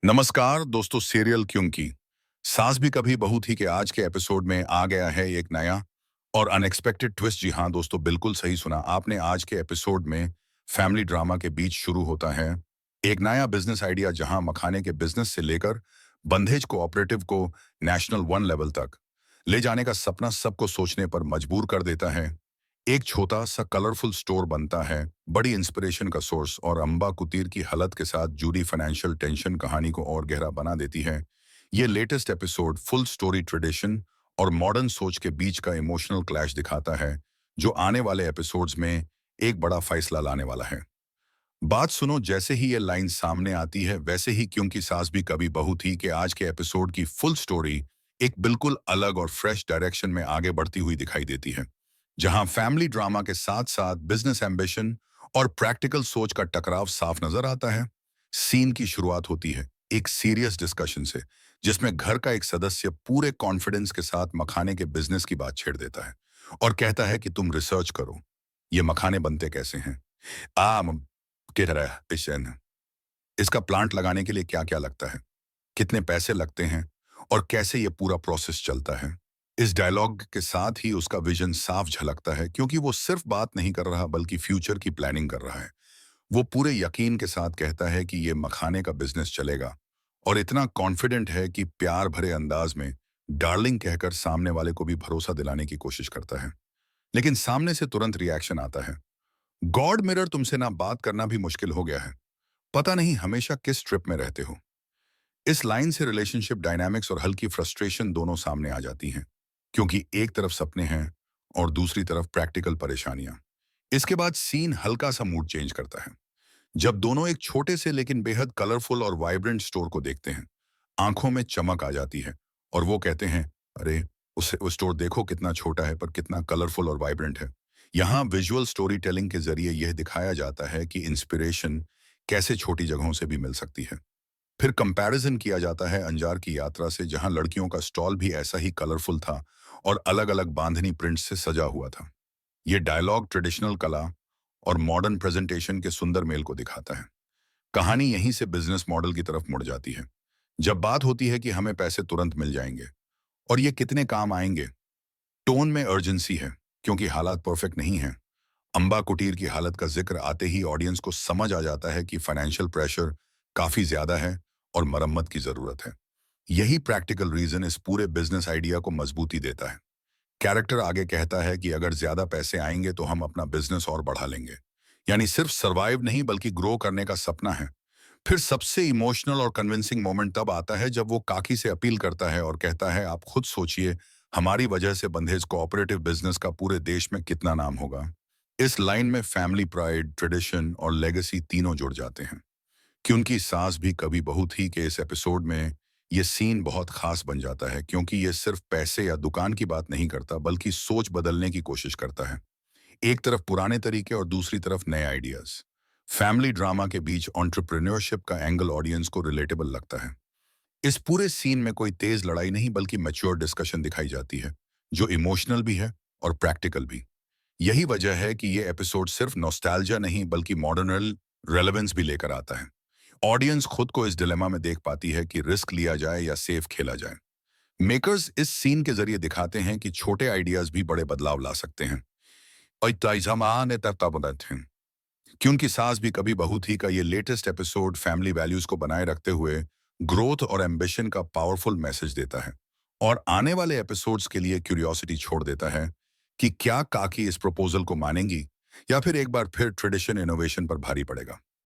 नमस्कार दोस्तों, सीरियल क्यों की सास भी कभी बहू थी के आज के एपिसोड में आ गया है एक नया और अनएक्सपेक्टेड ट्विस्ट। जी हाँ दोस्तों, बिल्कुल सही सुना आपने। आज के एपिसोड में फैमिली ड्रामा के बीच शुरू होता है एक नया बिजनेस आइडिया, जहां मखाने के बिजनेस से लेकर बंधेज कोऑपरेटिव को नेशनल वन लेवल तक ले जाने का सपना सबको सोचने पर मजबूर कर देता है। एक छोटा सा कलरफुल स्टोर बनता है, बड़ी इंस्पिरेशन का सोर्स, और अंबा कुतीर की हालत के साथ जुड़ी फाइनेंशियल टेंशन कहानी को और गहरा बना देती है। ये latest episode full story tradition और मॉडर्न सोच के बीच का इमोशनल क्लैश दिखाता है, जो आने वाले एपिसोड्स में एक बड़ा फैसला लाने वाला है। बात सुनो, जैसे ही ये लाइन सामने आती है वैसे ही क्योंकि सास भी कभी बहू थी कि आज के एपिसोड की फुल स्टोरी एक बिल्कुल अलग और फ्रेश डायरेक्शन में आगे बढ़ती हुई दिखाई देती है, जहां फैमिली ड्रामा के साथ साथ बिजनेस एम्बिशन और प्रैक्टिकल सोच का टकराव साफ नजर आता है। सीन की शुरुआत होती है एक सीरियस डिस्कशन से, जिसमें घर का एक सदस्य पूरे कॉन्फिडेंस के साथ मखाने के बिजनेस की बात छेड़ देता है और कहता है कि तुम रिसर्च करो, ये मखाने बनते कैसे हैं, आम की तरह पिशन, इसका प्लांट लगाने के लिए क्या क्या लगता है, कितने पैसे लगते हैं और कैसे ये पूरा प्रोसेस चलता है। इस डायलॉग के साथ ही उसका विजन साफ झलकता है, क्योंकि वो सिर्फ बात नहीं कर रहा बल्कि फ्यूचर की प्लानिंग कर रहा है। वो पूरे यकीन के साथ कहता है कि ये मखाने का बिजनेस चलेगा, और इतना कॉन्फिडेंट है कि प्यार भरे अंदाज में डार्लिंग कहकर सामने वाले को भी भरोसा दिलाने की कोशिश करता है। लेकिन सामने से तुरंत रिएक्शन आता है, गॉड मिरर, तुमसे ना बात करना भी मुश्किल हो गया है, पता नहीं हमेशा किस ट्रिप में रहते हो। इस लाइन से रिलेशनशिप डायनामिक्स और हल्की फ्रस्ट्रेशन दोनों सामने आ जाती हैं, क्योंकि एक तरफ सपने हैं और दूसरी तरफ प्रैक्टिकल परेशानियां। इसके बाद सीन हल्का सा मूड चेंज करता है, जब दोनों एक छोटे से लेकिन बेहद कलरफुल और वाइब्रेंट स्टोर को देखते हैं। आंखों में चमक आ जाती है और वो कहते हैं, अरे उस स्टोर देखो कितना छोटा है पर कितना कलरफुल और वाइब्रेंट है। यहाँ विजुअल स्टोरी टेलिंग के जरिए यह दिखाया जाता है कि इंस्पिरेशन कैसे छोटी जगहों से भी मिल सकती है। फिर कंपैरिजन किया जाता है अंजार की यात्रा से, जहां लड़कियों का स्टॉल भी ऐसा ही कलरफुल था और अलग अलग बांधनी प्रिंट से सजा हुआ था। ये डायलॉग ट्रेडिशनल कला और मॉडर्न प्रेजेंटेशन के सुंदर मेल को दिखाता है। कहानी यहीं से बिजनेस मॉडल की तरफ मुड़ जाती है, जब बात होती है कि हमें पैसे तुरंत मिल जाएंगे और ये कितने काम आएंगे। टोन में अर्जेंसी है, क्योंकि हालात परफेक्ट नहीं हैं। अंबा कुटीर की हालत का जिक्र आते ही ऑडियंस को समझ आ जाता है कि फाइनेंशियल प्रेशर काफी ज्यादा है और मरम्मत की जरूरत है। यही प्रैक्टिकल रीजन इस पूरे बिजनेस आइडिया को मजबूती देता है। कैरेक्टर आगे कहता है कि अगर ज्यादा पैसे आएंगे तो हम अपना बिजनेस और बढ़ा लेंगे, यानी सिर्फ सरवाइव नहीं बल्कि ग्रो करने का सपना है। फिर सबसे इमोशनल और कन्विंसिंग मोमेंट तब आता है जब वो काकी से अपील करता है और कहता है, आप खुद सोचिए, हमारी वजह से बंधेज कोऑपरेटिव बिजनेस का पूरे देश में कितना नाम होगा। इस लाइन में फैमिली प्राइड, ट्रेडिशन और लेगेसी तीनों जुड़ जाते हैं। क्योंकि सास भी कभी बहू थी के इस एपिसोड में ये सीन बहुत खास बन जाता है, क्योंकि ये सिर्फ पैसे या दुकान की बात नहीं करता बल्कि सोच बदलने की कोशिश करता है। एक तरफ पुराने तरीके और दूसरी तरफ नए आइडियाज। फैमिली ड्रामा के बीच एंटरप्रेन्योरशिप का एंगल ऑडियंस को रिलेटेबल लगता है। इस पूरे सीन में कोई तेज लड़ाई नहीं बल्कि मैच्योर डिस्कशन दिखाई जाती है, जो इमोशनल भी है और प्रैक्टिकल भी। यही वजह है कि ये एपिसोड सिर्फ नॉस्टैल्जिया नहीं बल्कि मॉडर्न रेलेवेंस भी लेकर आता है। ऑडियंस खुद को इस डिलेमा में देख पाती है कि रिस्क लिया जाए या सेफ खेला जाए। मेकर्स इस सीन के जरिए दिखाते हैं कि छोटे आइडियाज भी बड़े बदलाव ला सकते हैं। और ताइज़ामान तत्ताबदत हैं। क्योंकि सास भी कभी बहू थी का ये लेटेस्ट एपिसोड फैमिली वैल्यूज को बनाए रखते हुए ग्रोथ और एम्बिशन का पावरफुल मैसेज देता है, और आने वाले एपिसोड्स के लिए क्यूरियोसिटी छोड़ देता है कि क्या काकी इस प्रपोजल को मानेंगी या फिर एक बार फिर ट्रेडिशन इनोवेशन पर भारी पड़ेगा।